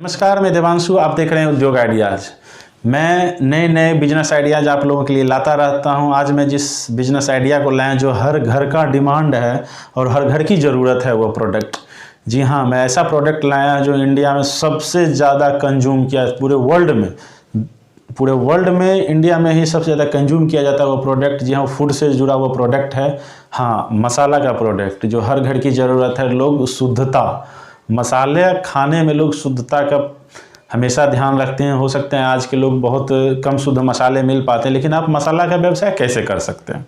नमस्कार, मैं देवांशु। आप देख रहे हैं उद्योग आइडियाज़। मैं नए नए बिजनेस आइडियाज़ आप लोगों के लिए लाता रहता हूं। आज मैं जिस बिजनेस आइडिया को लाएं जो हर घर का डिमांड है और हर घर की ज़रूरत है वो प्रोडक्ट। जी हाँ, मैं ऐसा प्रोडक्ट लाया जो इंडिया में सबसे ज़्यादा कंज्यूम किया पूरे वर्ल्ड में इंडिया में ही सबसे ज़्यादा कंज्यूम किया जाता है वो प्रोडक्ट। जी हाँ, फूड से जुड़ा वो प्रोडक्ट है। हाँ, मसाला का प्रोडक्ट जो हर घर की ज़रूरत है। लोग शुद्धता, मसाले खाने में लोग शुद्धता का हमेशा ध्यान रखते हैं। हो सकते हैं आज के लोग बहुत कम शुद्ध मसाले मिल पाते हैं, लेकिन आप मसाला का व्यवसाय कैसे कर सकते हैं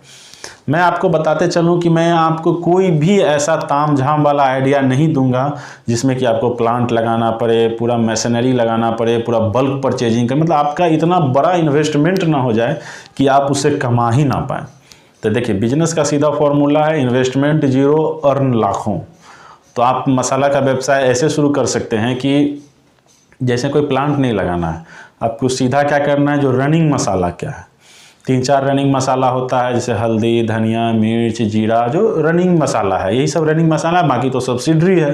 मैं आपको बताते चलूं कि मैं आपको कोई भी ऐसा ताम झाम वाला आइडिया नहीं दूंगा जिसमें कि आपको प्लांट लगाना पड़े, पूरा मशीनरी लगाना पड़े, पूरा बल्क परचेजिंग कर, मतलब आपका इतना बड़ा इन्वेस्टमेंट ना हो जाए कि आप उससे कमा ही ना पाएँ। तो देखिए, बिजनेस का सीधा फॉर्मूला है इन्वेस्टमेंट जीरो, अर्न लाखों। तो आप मसाला का व्यवसाय ऐसे शुरू कर सकते हैं कि जैसे कोई प्लांट नहीं लगाना है, आपको सीधा क्या करना है, जो रनिंग मसाला क्या है, 3-4 रनिंग मसाला होता है, जैसे हल्दी, धनिया, मिर्च, जीरा, जो रनिंग मसाला है, यही सब रनिंग मसाला है, बाकी तो सब्सिडरी है।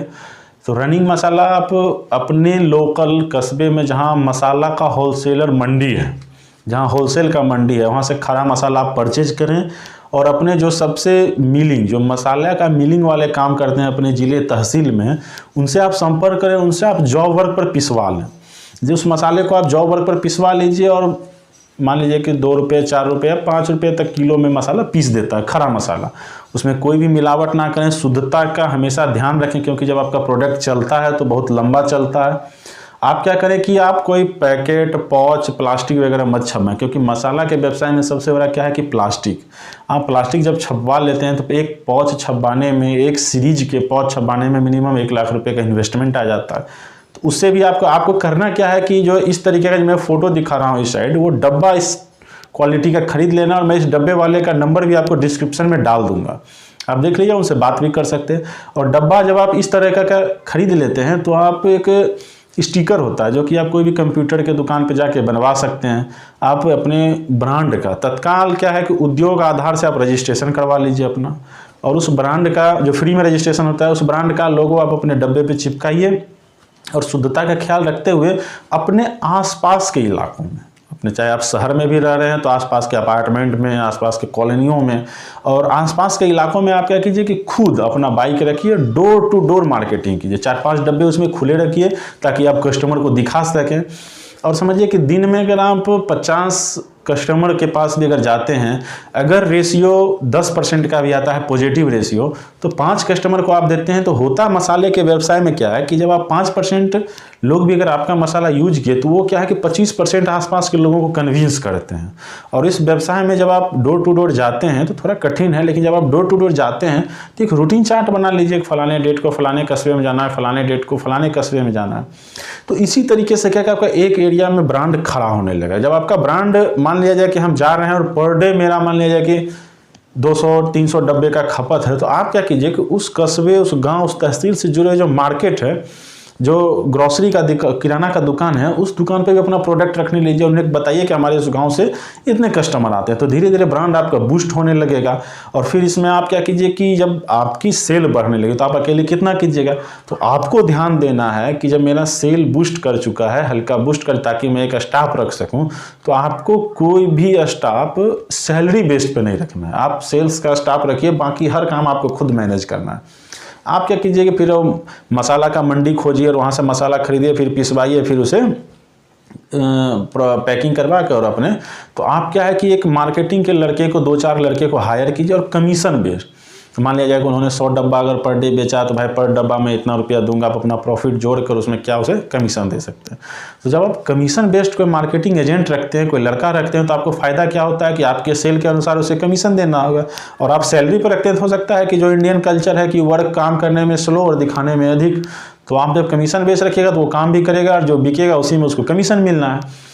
तो रनिंग मसाला आप अपने लोकल कस्बे में जहाँ मसाला का होलसेलर मंडी है, जहाँ होलसेल का मंडी है, वहाँ से खरा मसाला आप परचेज करें और अपने जो सबसे मिलिंग, जो मसाला का मिलिंग वाले काम करते हैं अपने ज़िले तहसील में, उनसे आप संपर्क करें, उनसे आप जॉब वर्क पर पिसवा लें। जिस मसाले को आप जॉब वर्क पर पिसवा लीजिए और मान लीजिए कि 2 रुपये, 4 रुपये, 5 रुपये तक किलो में मसाला पीस देता है, खरा मसाला। उसमें कोई भी मिलावट ना करें, शुद्धता का हमेशा ध्यान रखें, क्योंकि जब आपका प्रोडक्ट चलता है तो बहुत लंबा चलता है। आप क्या करें कि आप कोई पैकेट, पाउच, प्लास्टिक वगैरह मत छपवाएं, क्योंकि मसाला के व्यवसाय में सबसे बड़ा क्या है कि प्लास्टिक। आप प्लास्टिक जब छपवा लेते हैं तो एक पाउच छपवाने में, एक सीरीज के पाउच छपवाने में मिनिमम 1 लाख रुपए का इन्वेस्टमेंट आ जाता है। तो उससे भी आपको करना क्या है कि जो इस तरीके का जो मैं फोटो दिखा रहा हूँ इस साइड, वो डब्बा इस क्वालिटी का खरीद लेना, और मैं इस डब्बे वाले का नंबर भी आपको डिस्क्रिप्शन में डाल दूंगा, आप देख लीजिए, उनसे बात भी कर सकते हैं। और डब्बा जब आप इस तरह का खरीद लेते हैं तो आप एक स्टिकर होता है जो कि आप कोई भी कंप्यूटर के दुकान पे जाके बनवा सकते हैं। आप अपने ब्रांड का तत्काल क्या है कि उद्योग आधार से आप रजिस्ट्रेशन करवा लीजिए अपना, और उस ब्रांड का जो फ्री में रजिस्ट्रेशन होता है, उस ब्रांड का लोगो आप अपने डब्बे पे चिपकाइए। और शुद्धता का ख्याल रखते हुए अपने आसपास के इलाकों में, अपने चाहे आप शहर में भी रह रहे हैं तो आसपास के अपार्टमेंट में, आसपास के कॉलोनियों में और आसपास के इलाकों में आप क्या कीजिए कि खुद अपना बाइक रखिए, डोर टू डोर मार्केटिंग कीजिए। 4-5 डब्बे उसमें खुले रखिए ताकि आप कस्टमर को दिखा सकें। और समझिए कि दिन में अगर आप 50 कस्टमर के पास भी अगर जाते हैं, अगर रेशियो 10% का भी आता है पॉजिटिव रेशियो, तो 5 कस्टमर को आप देते हैं। तो होता मसाले के व्यवसाय में क्या है कि जब आप 5% लोग भी अगर आपका मसाला यूज किए तो वो क्या है कि 25% आसपास के लोगों को कन्विंस करते हैं। और इस व्यवसाय में जब आप डोर टू डोर जाते हैं तो थोड़ा कठिन है, लेकिन जब आप डोर टू डोर जाते हैं तो एक रूटीन चार्ट बना लीजिए, फलाने डेट को फलाने कस्बे में जाना है, फलाने डेट को फलाने कस्बे में जाना है। तो इसी तरीके से क्या आपका एक एरिया में ब्रांड खड़ा होने लगा। जब आपका ब्रांड मान लिया जाए कि हम जा रहे हैं और पर डे मेरा मान लिया जाए कि 200-300 डब्बे का खपत है, तो आप क्या कीजिए कि उस कस्बे, उस गांव, उस तहसील से जुड़े जो मार्केट है, जो ग्रोसरी का किराना का दुकान है, उस दुकान पे भी अपना प्रोडक्ट रखने लीजिए। उन्हें बताइए कि हमारे उस गांव से इतने कस्टमर आते हैं। तो धीरे धीरे ब्रांड आपका बूस्ट होने लगेगा। और फिर इसमें आप क्या कीजिए कि जब आपकी सेल बढ़ने लगे तो आप अकेले कितना कीजिएगा, तो आपको ध्यान देना है कि जब मेरा सेल बूस्ट कर चुका है, हल्का बूस्ट कर, ताकि मैं एक स्टाफ रख सकूं, तो आपको कोई भी स्टाफ सैलरी बेस्ड पे नहीं रखना है। आप सेल्स का स्टाफ रखिए, बाकी हर काम आपको खुद मैनेज करना है। आप क्या कीजिए कि फिर मसाला का मंडी खोजिए और वहाँ से मसाला खरीदिए, फिर पिसवाइए, फिर उसे पैकिंग करवा के और अपने, तो आप क्या है कि एक मार्केटिंग के लड़के को, 2-4 लड़के को हायर कीजिए और कमीशन बेस्ड। तो मान लिया जाए कि उन्होंने 100 डब्बा अगर पर डे बेचा तो भाई पर डब्बा में इतना रुपया दूंगा, आप अपना प्रॉफिट जोड़कर उसमें क्या उसे कमीशन दे सकते हैं। तो जब आप कमीशन बेस्ड कोई मार्केटिंग एजेंट रखते हैं, कोई लड़का रखते हैं, तो आपको फ़ायदा क्या होता है कि आपके सेल के अनुसार उसे कमीशन देना होगा। और आप सैलरी पर रखते हैं तो हो सकता है कि जो इंडियन कल्चर है कि वर्क काम करने में स्लो और दिखाने में अधिक, तो आप जब कमीशन बेस्ड रखिएगा तो वो काम भी करेगा और जो बिकेगा उसी में उसको कमीशन मिलना है।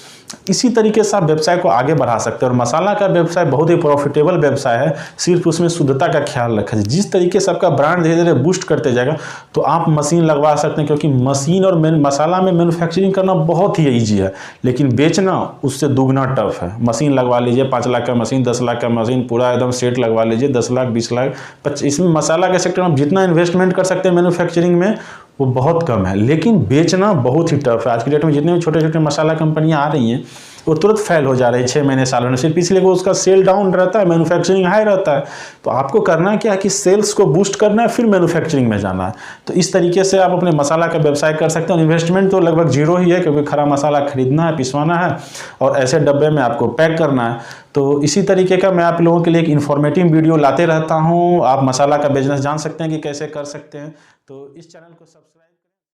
इसी तरीके से आप व्यवसाय को आगे बढ़ा सकते हैं। और मसाला का व्यवसाय बहुत ही प्रॉफिटेबल व्यवसाय है, सिर्फ उसमें शुद्धता का ख्याल रखा जाए। जिस तरीके से आपका ब्रांड धीरे धीरे बूस्ट करते जाएगा तो आप मशीन लगवा सकते हैं, क्योंकि मशीन और मसाला में मैन्युफैक्चरिंग करना बहुत ही ईजी है, लेकिन बेचना उससे दुगना टफ है। मशीन लगवा लीजिए, 5 लाख का मशीन, 10 लाख का मशीन, पूरा एकदम सेट लगवा लीजिए, 10 लाख, 20 लाख, इसमें मसाला के सेक्टर में जितना इन्वेस्टमेंट कर सकते हैं मैन्युफैक्चरिंग में, वो बहुत कम है, लेकिन बेचना बहुत ही टफ है। आज की डेट में जितने भी छोटे छोटे मसाला कंपनियां आ रही हैं वो तुरंत फेल हो जा रही है 6 महीने सालों में, सिर्फ इसलिए वो उसका सेल डाउन रहता है, मैन्युफैक्चरिंग हाई रहता है। तो आपको करना क्या है कि सेल्स को बूस्ट करना है, फिर मैन्युफैक्चरिंग में जाना है। तो इस तरीके से आप अपने मसाला का व्यवसाय कर सकते हैं। इन्वेस्टमेंट तो लगभग जीरो ही है, क्योंकि खरा मसाला खरीदना है, पिसवाना है और ऐसे डब्बे में आपको पैक करना है। तो इसी तरीके का मैं आप लोगों के लिए एक इन्फॉर्मेटिव वीडियो लाते रहता हूँ। आप मसाला का बिजनेस जान सकते हैं कि कैसे कर सकते हैं। तो इस चैनल को सब्सक्राइब